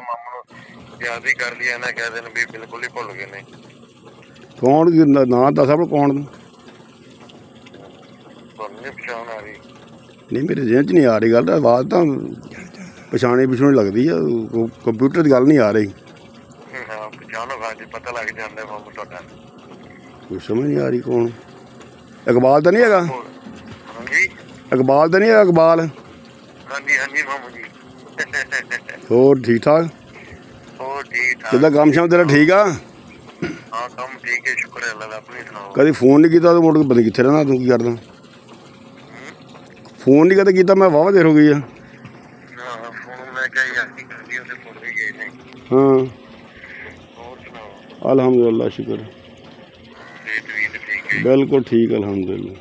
मामू याद ही कर लिया ना, कह देन भी बिल्कुल ही भुल गए ने। कौन ना दस अपना कौन नहीं पछाण आ रही? नहीं मेरे जहन च नहीं आ रही गल, आवाज़ तो पछाणी पिछाणी लगती है, कंप्यूटर की गल नहीं आ रही। हाँ पछाणो बाजी पता लग जाता मामू तुहाडा। कुछ समझ नहीं आ रही कौन। इकबाल तो नहीं है? हाँ जी इकबाल तो नहीं है? इकबाल हाँ जी हाँ जी मामू जी। होर ठीक ठाक? ਹੋਰ ਠੀਕ ਠਾਕ। किदा कम शम तेरा ठीक आ? हाँ कम ठीक है, शुक्र है अल्लाह दा। अपनी सुनाओ। कभी फोन नहीं किया तो मुड़ के पता कितने रहना तू की करदा? फोन नहीं कदे किया, मैं वाहवा देर हो गई है। हाँ फोन मैं क्या याद ही कर दिया, भुल भी गए थे। हाँ और सुनाओ। अल्हम्दुलिल्लाह शुक्र, सेहत भी ठीक है? बिल्कुल ठीक अल्हम्दुलिल्लाह,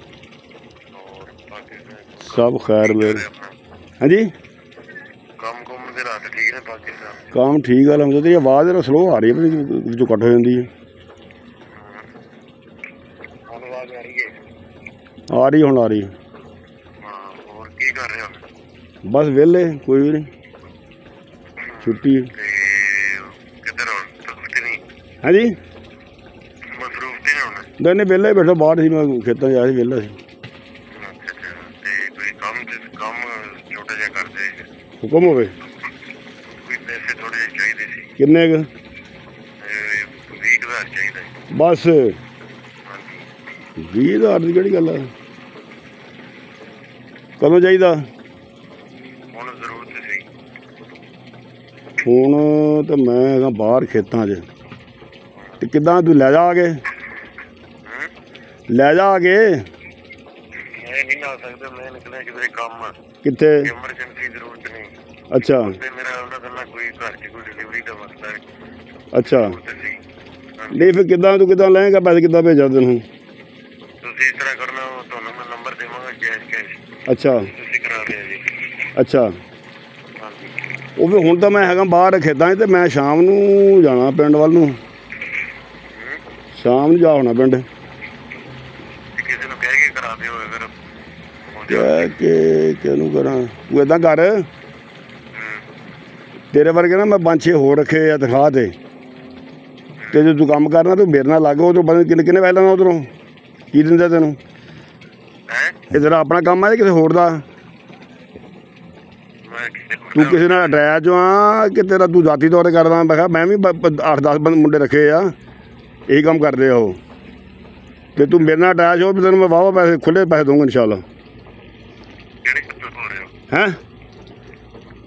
और पाकिस्तान सब खैर मेरे। हाँ जी कम कुम दे रात ठीक है पाकिस्तान? काम ठीक है अल्हम्दुलिल्लाह। आवाज़ जरा स्लो आ रही है, जो कट हो जाती है। आवाज आ रही है? आ रही हुण आ रही है। हाँ और की कर रहे हो? बस वेले कोई भी नहीं, छुट्टी है। किधर हो? मसरूफ नहीं? हाँ जी मसरूफ नहीं होना? नहीं नहीं वेला ही बैठा बाहर सी, मैं खेतों आया वेला सी। अच्छा कोई काम छोटा जिहा कर दे, हुक्म होवे? कोई पैसे थोड़े ਜਿਹੇ ਚਾਹੀਦੇ ਸੀ। किन्ने क? 20,000 ਚਾਹੀਦਾ ਸੀ। बस ਹਾਂਜੀ 20,000 की केड़ी गल है? कदों चाहिए? ਹੁਣ ਜ਼ਰੂਰਤ ਸੀ। ਹੁਣ तो मैं हैगा बाहर खेतों च, ते किदां तू लै जा आगे, लै जा आगे। मैं नहीं आ सकता, मैं निकलिਆ ਕਿਧਰੇ ਕੰਮ, कित्थे? ਐਮਰਜੈਂਸੀ ਜ਼ਰੂਰਤ ਨਹੀਂ। अच्छा ਤੇ ਮੇਰਾ ਉਹਨਾਂ ਦਾ ਕੋਈ ਘਰ 'ਚ ਕੋਈ ਡਿਲੀਵਰੀ ਦਾ ਮਸਲਾ ਹੈ। अच्छा ਜ਼ਰੂਰਤ ਸੀ। नहीं फिर किदां तू किदां लएगा पैसे, किदां भेजा तेनू? ਤੁਸੀਂ ਇਸ ਤਰ੍ਹਾਂ ਕਰਨਾ, ਤੁਹਾਨੂੰ ਮੈਂ ਨੰਬਰ ਦੇਵਾਂਗਾ ਕੈਸ਼। अच्छा ਤੁਸੀਂ ਕਰਾ ਦਿਓ ਜੀ। अच्छा ਹਾਂਜੀ ਉਹ ਫਿਰ ਹੁਣ ਤਾਂ ਮੈਂ ਹੈਗਾ ਬਾਹਰ ਖੇਤਾਂ 'ਚ, ਤੇ ਮੈਂ ਸ਼ਾਮ ਨੂੰ ਜਾਣਾ ਪਿੰਡ ਵੱਲ ਨੂੰ, ਸ਼ਾਮ ਨੂੰ ਜਾ ਹੋਣਾ ਪਿੰਡ। ਕਿਸੇ ਨੂੰ ਕਹਿ ਕੇ ਕਰਾ ਦਿਓ ਅਗਰ ਹੋ ਜਾਵੇ। ਕਹਿ ਕੇ ਕਿਹਨੂੰ ਕਰਾਂ? ਤੂੰ ਏਦਾਂ ਕਰ, ਤੇਰੇ ਵਰਗੇ ਨਾ ਮੈਂ 5-6 ਹੋਰ ਰੱਖੇ ਆ ਤਨਖਾਹ ਤੇ ਜੇ ਤੂੰ ਕੰਮ ਕਰਨਾ ਤੂੰ ਮੇਰੇ ਨਾਲ ਲੱਗ, ਉਧਰੋਂ ਪਤਾ ਕਿੰਨੇ ਕਿੰਨੇ ਪਹਿਲਾਂ ਉਧਰੋਂ ਕੀ ਦਿੰਦਾ ਤੈਨੂੰ? ਹੈ ਇਹ ਤੇਰਾ ਆਪਣਾ ਕੰਮ ਹੈ ਕਿਸੇ ਹੋਰ ਦਾ? ਮੈਂ ਕਿਸੇ ਤੂੰ ਕਿਸੇ ਨਾਲ ਅਟੈਚ ਆ ਕਿ ਤੇਰਾ ਤੂੰ ਜ਼ਾਤੀ ਤੌਰ 'ਤੇ ਕਰਦਾ? ਮੈਂ ਕਿਹਾ ਮੈਂ ਵੀ 8-10 ਮੁੰਡੇ ਰੱਖੇ ਆ, ਇਹੀ ਕੰਮ ਕਰਦੇ ਆ ਉਹ, ਤੇ ਤੂੰ ਮੇਰੇ ਨਾਲ ਅਟੈਚ ਹੋ, ਤੈਨੂੰ ਮੈਂ ਵਾਹਵਾ ਪੈਸੇ ਖੁੱਲ੍ਹੇ ਪੈਸੇ ਦਊਂਗਾ ਇਨਸ਼ਾਅੱਲਾ। ਕਿਹੜੀ ਕਿੱਥੋਂ ਬੋਲ ਰਹੇ ਹੋ? ਹੈਂ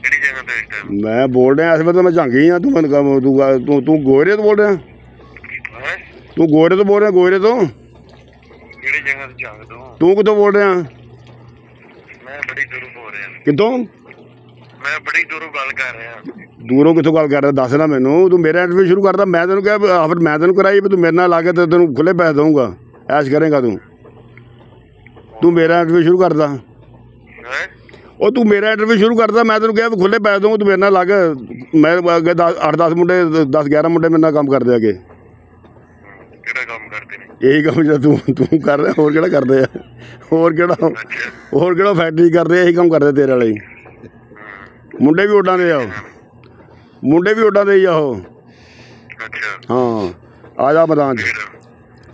ਕਿਹੜੀ ਜਗ੍ਹਾ ਤੋਂ ਇਸ ਟਾਈਮ? ਮੈਂ ਬੋਲ ਰਿਹਾ ਇਸ ਵੇਲੇ, ਮੈਂ ਝਾਂਗੀ ਆ। ਤੂੰ ਮੈਨੂੰ ਤੂੰ ਗੋਇਰੇ ਤੋਂ ਬੋਲ ਰਿਹਾ? ਹੈ ਤੂੰ ਗੋਇਰੇ ਤੋਂ ਬੋਲ ਰਿਹਾ? ਗੋਇਰੇ ਤੋਂ? ਕਿਹੜੀ ਜਗ੍ਹਾ ਤੋਂ ਜੰਗ ਤੋਂ? ਤੂੰ ਕਿੱਥੋਂ ਬੋਲ ਰਿਹਾ? ਮੈਂ ਬੜੀ ਦੂਰੋਂ ਬੋਲ ਰਿਹਾ। ਕਿੱਥੋਂ? ਮੈਂ ਬੜੀ ਦੂਰੋਂ ਗੱਲ ਕਰ ਰਿਹਾ। ਦੂਰੋਂ ਕਿੱਥੋਂ ਗੱਲ ਕਰ ਰਿਹਾ? ਦੱਸ ਨਾ ਮੈਨੂੰ। ਤੂੰ ਮੇਰਾ ਇੰਟਰਵਿਊ ਸ਼ੁਰੂ ਕਰਦਾ, ਮੈਂ ਤੈਨੂੰ ਕਿਹਾ ਫਿਰ ਮੈਂ ਤੈਨੂੰ ਕਰਾਈ ਵੀ ਤੂੰ ਮੇਰੇ ਨਾਲ ਲਾ ਕੇ ਤੇ ਤੈਨੂੰ ਖੁੱਲ੍ਹੇ ਪੈਸੇ ਦਊਂਗਾ, ਐਸ਼ ਕਰੇਗਾ ਤੂੰ ਮੇਰਾ ਇੰਟਰਵਿਊ ਸ਼ੁਰੂ ਕਰਦਾ। ਹੈ ਉਹ ਤੂੰ ਮੇਰਾ ਇੰਟਰਵਿਊ ਸ਼ੁਰੂ ਕਰਦਾ, ਮੈਂ ਤੈਨੂੰ ਕਿਹਾ ਵੀ ਖੁੱਲ੍ਹੇ ਪੈਸੇ ਦਊਂਗਾ, ਤੂੰ ਮੇਰੇ ਨਾਲ ਲੱਗ। ਮੈਂ ਅੱਗੇ 8-10 ਮੁੰਡੇ 10-11 ਮੁੰਡੇ ਮੇਰੇ ਨਾਲ ਕੰਮ ਕਰਦੇ ਅੱਗੇ। ਕਿਹੜਾ ਕੰਮ ਕਰਦੇ ਨੇ? ਇਹੀ ਕੰਮ ਜਿਹੜਾ ਤੂੰ ਕਰ ਰਿਹਾ, ਹੋਰ ਕਿਹੜਾ ਕਰਦੇ ਆ? ਹੋਰ ਕਿਹੜਾ ਫੈਕਟਰੀ ਕਰਦੇ ਆ? ਇਹੀ ਕੰਮ ਕਰਦੇ ਤੇਰੇ ਵਾਲੇ ਹੀ। ਮੁੰਡੇ ਵੀ ਉੱਡਾਂ ਦੇ ਆ, ਮੁੰਡੇ ਵੀ ਉੱਡਾਂ ਦੇ ਹੀ ਆ ਉਹ। ਅੱਛਾ ਹਾਂ ਆ ਜਾ ਮੈਦਾਨ 'ਚ।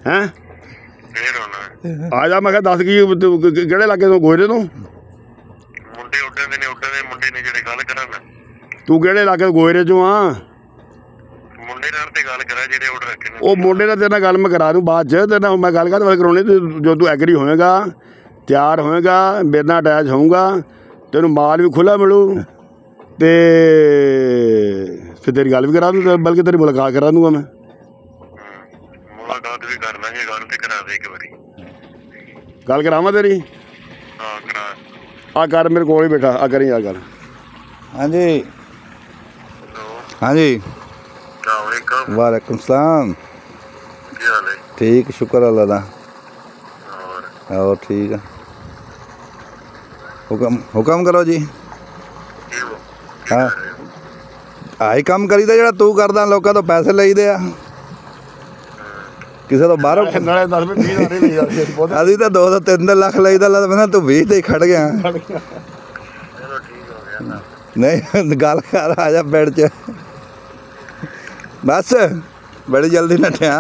ਹੈਂ ਫੇਰ ਹੋਣਾ ਆ ਜਾ। ਮੈਂ ਕਿਹਾ ਦੱਸ ਕੀ ਕਿਹੜੇ ਇਲਾਕੇ ਤੋਂ? ਗੋਇਰੇ ਤੋਂ? ਮੁੰਡੇ ਉੱਡਣ ਦੇ ਮੁੰਡੇ ਨੇ ਜਿਹੜੇ ਗੱਲ ਕਰਨ। ਤੂੰ ਕਿਹੜੇ ਇਲਾਕੇ ਤੋਂ? ਗੋਇਰੇ 'ਚੋਂ ਆ? ਮੁੰਡੇ ਨਾਲ ਤੇ ਗੱਲ ਕਰਾਂ ਜਿਹੜੇ ਉੱਡ ਰੱਖੇ ਨੇ। ਉਹ ਮੁੰਡੇ ਨਾਲ ਤੇਰੇ ਨਾਲ ਗੱਲ ਮੈਂ ਕਰਾ ਦੂੰ ਬਾਅਦ 'ਚ, ਤੇਰੇ ਨਾਲ ਮੈਂ ਗੱਲ ਕਰਾਉਣੀ। ਜੋ ਤੂੰ ਐਗਰੀ ਹੋਏਗਾ, ਤਿਆਰ ਹੋਏਗਾ, ਮੇਰੇ ਨਾਲ ਅਟੈਚ ਹੋਊਗਾ, ਤੈਨੂੰ ਮਾਲ ਵੀ ਖੁੱਲ੍ਹਾ ਮਿਲੂ, ਤੇ ਫਿਰ ਤੇਰੀ ਗੱਲ ਵੀ ਕਰਾ ਦੂੰ, ਬਲਕਿ ਤੇਰੀ ਮੁਲਾਕਾਤ ਕਰਾ ਦੂੰਗਾ ਮੈਂ। ਮੁਲਾਕਾਤ ਵੀ ਕਰ ਲਾਂਗੇ, ਗੱਲ ਤੇ ਕਰਾ ਦੇ ਇੱਕ ਵਾਰੀ। ਗੱਲ ਕਰਾਵਾਂ ਤੇਰੀ? ਹਾਂ ਕਰਾ। ਆ ਕਰ, ਮੇਰੇ ਕੋਲ ਹੀ ਬੈਠਾ, ਆ ਕਰੀ ਆ ਗੱਲ। ਹਾਂਜੀ ਹਾਂਜੀ वालेकुम सलाम। क्या हाल है? ठीक शुक्र अल्लाह दा। और ठीक है। हुक्म करो जी। हाँ आही काम करीदा ਜਿਹੜਾ ਤੂੰ ਕਰਦਾ, ਲੋਕਾਂ ਤੋਂ ਪੈਸੇ ਲਈਦੇ ਆ, ਕਿਸੇ ਤੋਂ ਬਾਹਰੋਂ। ਅਸੀਂ ਤਾਂ 2-3 ਲੱਖ ਲਈਦਾ, ਲੱਗਦਾ ਤੂੰ 20 ਤੇ ਖੜ ਗਿਆ। चलो ठीक हो गया ना। नहीं गल कर आ जा बेड च। बस बड़ी जल्दी नठिया